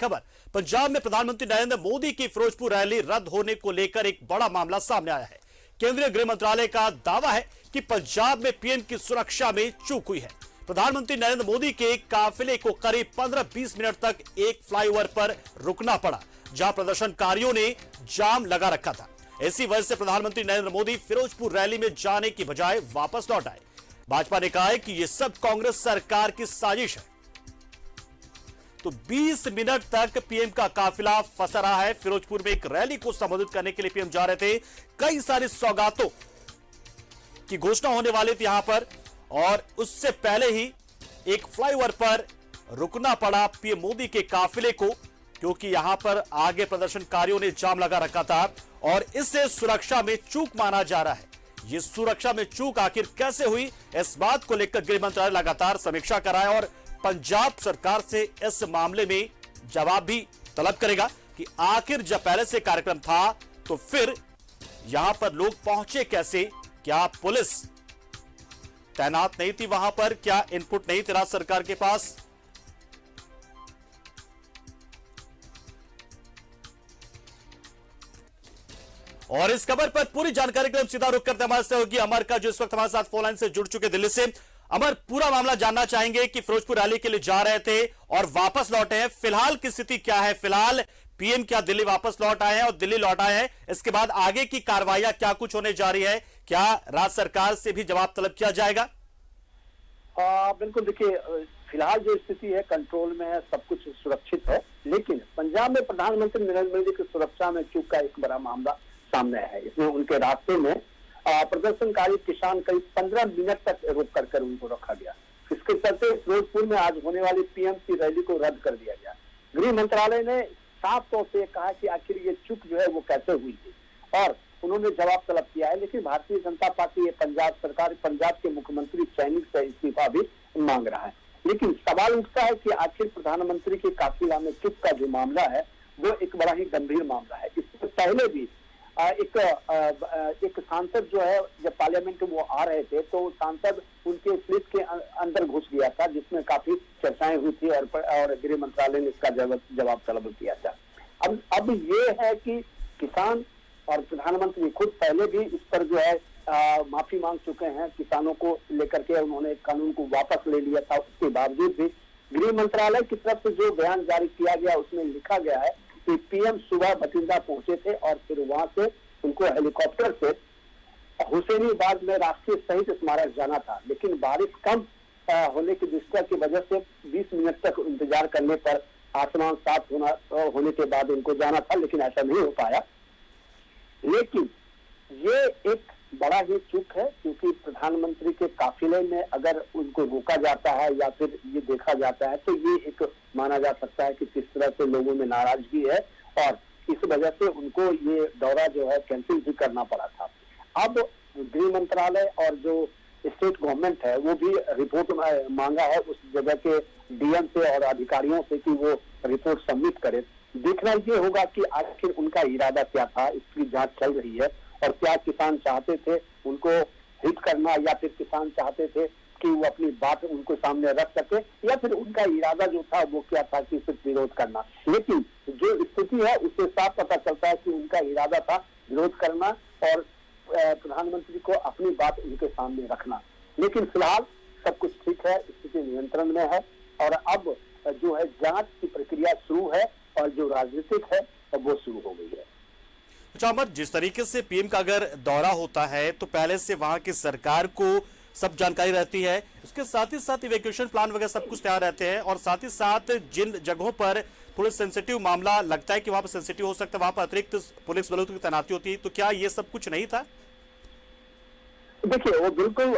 खबर। पंजाब में प्रधानमंत्री नरेंद्र मोदी की फिरोजपुर रैली रद्द होने को लेकर एक बड़ा मामला सामने आया है। केंद्रीय गृह मंत्रालय का दावा है कि पंजाब में पीएम की सुरक्षा में चूक हुई है। प्रधानमंत्री नरेंद्र मोदी के काफिले को करीब 15-20 मिनट तक एक फ्लाईओवर पर रुकना पड़ा, जहां प्रदर्शनकारियों ने जाम लगा रखा था। इसी वजह से प्रधानमंत्री नरेंद्र मोदी फिरोजपुर रैली में जाने की बजाय वापस लौट आए। भाजपा ने कहा है कि यह सब कांग्रेस सरकार की साजिश है। तो 20 मिनट तक पीएम का काफिला फंसा रहा है। फिरोजपुर में एक रैली को संबोधित करने के लिए पीएम जा रहे थे। कई सारी सौगातों की घोषणा होने वाली थी यहां पर, और उससे पहले ही एक फ्लाईओवर पर रुकना पड़ा पीएम मोदी के काफिले को, क्योंकि यहां पर आगे प्रदर्शनकारियों ने जाम लगा रखा था और इससे सुरक्षा में चूक माना जा रहा है। यह सुरक्षा में चूक आखिर कैसे हुई, इस बात को लेकर गृह मंत्रालय लगातार समीक्षा कर रहा है और पंजाब सरकार से इस मामले में जवाब भी तलब करेगा कि आखिर जब पहले से कार्यक्रम था तो फिर यहां पर लोग पहुंचे कैसे। क्या पुलिस तैनात नहीं थी वहां पर, क्या इनपुट नहीं थे राज्य सरकार के पास। और इस खबर पर पूरी जानकारी के लिए सीधा रुख करते हमारे सहयोगी अमर का, जो इस वक्त हमारे साथ फोन लाइन से जुड़ चुके दिल्ली से। अमर, पूरा मामला जानना चाहेंगे कि फिरोजपुर रैली के लिए जा रहे थे और वापस लौटे हैं। फिलहाल की स्थिति क्या है? फिलहाल पीएम क्या दिल्ली वापस लौट आए हैं और दिल्ली लौट आए हैं, इसके बाद आगे की कार्रवाइयां क्या कुछ होने जा रही है? क्या राज्य सरकार से भी जवाब तलब किया जाएगा? बिल्कुल, देखिए, फिलहाल जो स्थिति है कंट्रोल में है, सब कुछ सुरक्षित है, लेकिन पंजाब में प्रधानमंत्री नरेंद्र मोदी की सुरक्षा में चूक का एक बड़ा मामला सामने है। इसमें उनके रास्ते में प्रदर्शनकारी किसान करीब 15 मिनट तक रोक कर उनको रखा गया। इसके चलते फिरोजपुर में आज होने वाली पीएम की रैली को रद्द कर दिया गया। गृह मंत्रालय ने साफ तौर से कहा कि आखिर ये चूक जो है वो कैसे हुई थी, और उन्होंने जवाब तलब किया है। लेकिन भारतीय जनता पार्टी, पंजाब सरकार, पंजाब के मुख्यमंत्री सैनिक से इस्तीफा भी मांग रहा है। लेकिन सवाल उठता है कि आखिर प्रधानमंत्री के काफिला में चूक का जो मामला है वो एक बड़ा ही गंभीर मामला है। इससे पहले भी एक सांसद जो है, जब पार्लियामेंट में वो आ रहे थे तो सांसद उनके स्लिप के अंदर घुस गया था, जिसमें काफी चर्चाएं हुई थी और गृह मंत्रालय ने इसका जवाब तलब किया था। अब ये है कि किसान और प्रधानमंत्री खुद पहले भी इस पर जो है माफी मांग चुके हैं किसानों को लेकर के। उन्होंने कानून को वापस ले लिया था। उसके बावजूद भी गृह मंत्रालय की तरफ से जो बयान जारी किया गया उसमें लिखा गया है कि पीएम सुबह बठिंडा पहुंचे थे और फिर वहां से उनको हेलीकॉप्टर से हुसैनीबाद में राष्ट्रीय शहीद स्मारक जाना था। लेकिन बारिश कम होने की दृष्टि की वजह से 20 मिनट तक इंतजार करने पर आसमान साफ होने के बाद उनको जाना था, लेकिन ऐसा नहीं हो पाया। लेकिन ये एक बड़ा ही चूक है, क्योंकि प्रधानमंत्री के काफिले में अगर उनको रोका जाता है या फिर ये देखा जाता है तो ये एक माना जा सकता है कि किस तरह से लोगों में नाराजगी है, और इस वजह से उनको ये दौरा जो है कैंसिल भी करना पड़ा था। अब गृह मंत्रालय और जो स्टेट गवर्नमेंट है वो भी रिपोर्ट मांगा है उस जगह के डीएम से और अधिकारियों से कि वो रिपोर्ट सबमिट करे। देखना ये होगा कि आखिर उनका इरादा क्या था, इसकी जांच चल रही है, और क्या किसान चाहते थे उनको हिट करना, या फिर किसान चाहते थे कि वो अपनी बात उनको सामने रख सके, या फिर उनका इरादा जो था वो क्या था कि सिर्फ विरोध करना। लेकिन जो स्थिति है उससे साफ पता चलता है कि उनका इरादा था विरोध करना और प्रधानमंत्री को अपनी बात उनके सामने रखना। लेकिन फिलहाल सब कुछ ठीक है, स्थिति नियंत्रण में है, और अब जो है जांच की प्रक्रिया शुरू है और जो राजनीतिक है वो शुरू हो गई है। अच्छा अमर, जिस तरीके से पीएम का अगर दौरा होता है तो पहले से वहां की सरकार को सब जानकारी रहती है, उसके साथ ही साथ इवैक्यूएशन प्लान वगैरह सब कुछ तैयार रहते हैं, और साथ ही साथ जिन जगहों पर थोड़ा सेंसिटिव मामला लगता है कि वहां पर सेंसिटिव हो सकता है वहां पर अतिरिक्त पुलिस बलों की तैनाती होती है, तो क्या ये सब कुछ नहीं था? देखिए, वो बिल्कुल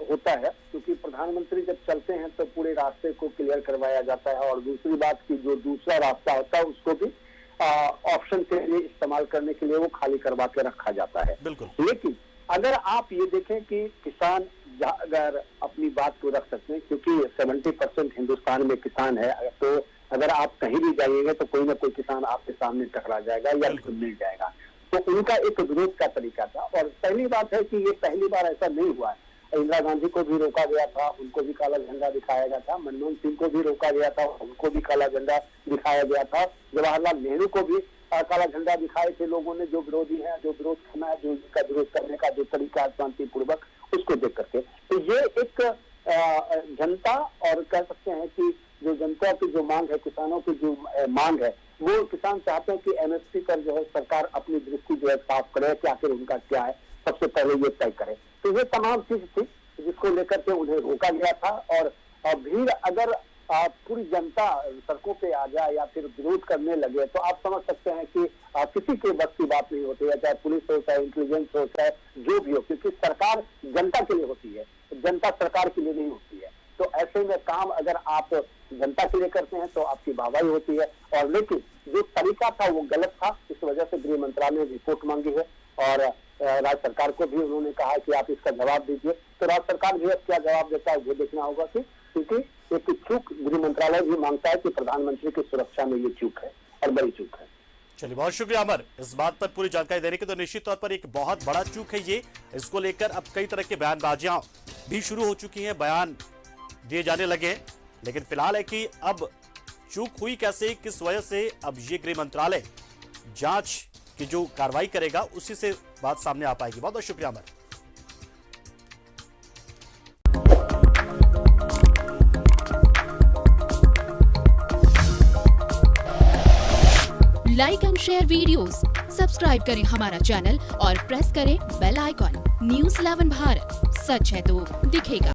होता है, क्योंकि प्रधानमंत्री जब चलते हैं तो पूरे रास्ते को क्लियर करवाया जाता है, और दूसरी बात की जो दूसरा रास्ता होता है उसको भी ऑप्शन के लिए इस्तेमाल करने के लिए वो खाली करवा के रखा जाता है। बिल्कुल। लेकिन अगर आप ये देखें कि किसान अगर अपनी बात को रख सकते हैं, क्योंकि 70% हिंदुस्तान में किसान है, तो अगर आप कहीं भी जाइएगा तो कोई ना कोई किसान आपके सामने टकरा जाएगा या मिल जाएगा। तो उनका एक विरोध का तरीका था, और पहली बात है कि ये पहली बार ऐसा नहीं हुआ है। इंदिरा गांधी को भी रोका गया था, उनको भी काला झंडा दिखाया गया था। मनमोहन सिंह को भी रोका गया था, उनको भी काला झंडा दिखाया गया था। जवाहरलाल नेहरू को भी काला झंडा दिखाए थे लोगों ने, जो विरोधी है, जो विरोध करना है, जो इसका विरोध करने का जो तरीका शांतिपूर्वक, उसको देख करके। तो ये एक जनता, और कह सकते हैं कि जो जनता की जो मांग है, किसानों की जो मांग है, वो किसान चाहते हैं कि एमएसपी पर जो है सरकार अपनी दृष्टि जो है साफ करे कि आखिर उनका क्या है, सबसे पहले ये तय करे। तो ये तमाम चीज थी जिसको लेकर के उन्हें रोका गया था। और भीड़ अगर पूरी जनता सड़कों पे आ जाए या फिर विरोध करने लगे तो आप समझ सकते हैं कि किसी के बस की बात नहीं होती है, चाहे पुलिस हो, चाहे इंटेलिजेंस हो, चाहे जो भी हो, क्योंकि सरकार जनता के लिए होती है, जनता सरकार के लिए नहीं होती है। तो ऐसे में काम अगर आप जनता के लिए करते हैं तो आपकी वाहवाही होती है। और लेकिन जो तरीका था वो गलत था, इस वजह से गृह मंत्रालय ने रिपोर्ट मांगी है और राज्य सरकार को भी उन्होंने कहा कि आप इसका जवाब दीजिए। तो राज्य सरकार भी अब क्या जवाब देता है ये देखना होगा, क्योंकि एक चूक गृह मंत्रालय भी मांगता है कि प्रधानमंत्री की सुरक्षा में ये चूक है और बड़ी चूक है। चलिए, बहुत शुक्रिया अमर इस बात पर पूरी जानकारी देने की। तो निश्चित तौर पर एक बहुत बड़ा चूक है ये। इसको लेकर अब कई तरह की बयानबाजियां भी शुरू हो चुकी हैं, बयान दिए जाने लगे हैं। लेकिन फिलहाल है कि अब चूक हुई कैसे, किस वजह से, अब ये गृह मंत्रालय जांच की जो कार्रवाई करेगा उसी से बात सामने आ पाएगी। बहुत बहुत शुक्रिया Amar. Like and share videos, subscribe करें हमारा चैनल और प्रेस करें बेल आइकॉन। न्यूज़ 11 भारत, सच है तो दिखेगा।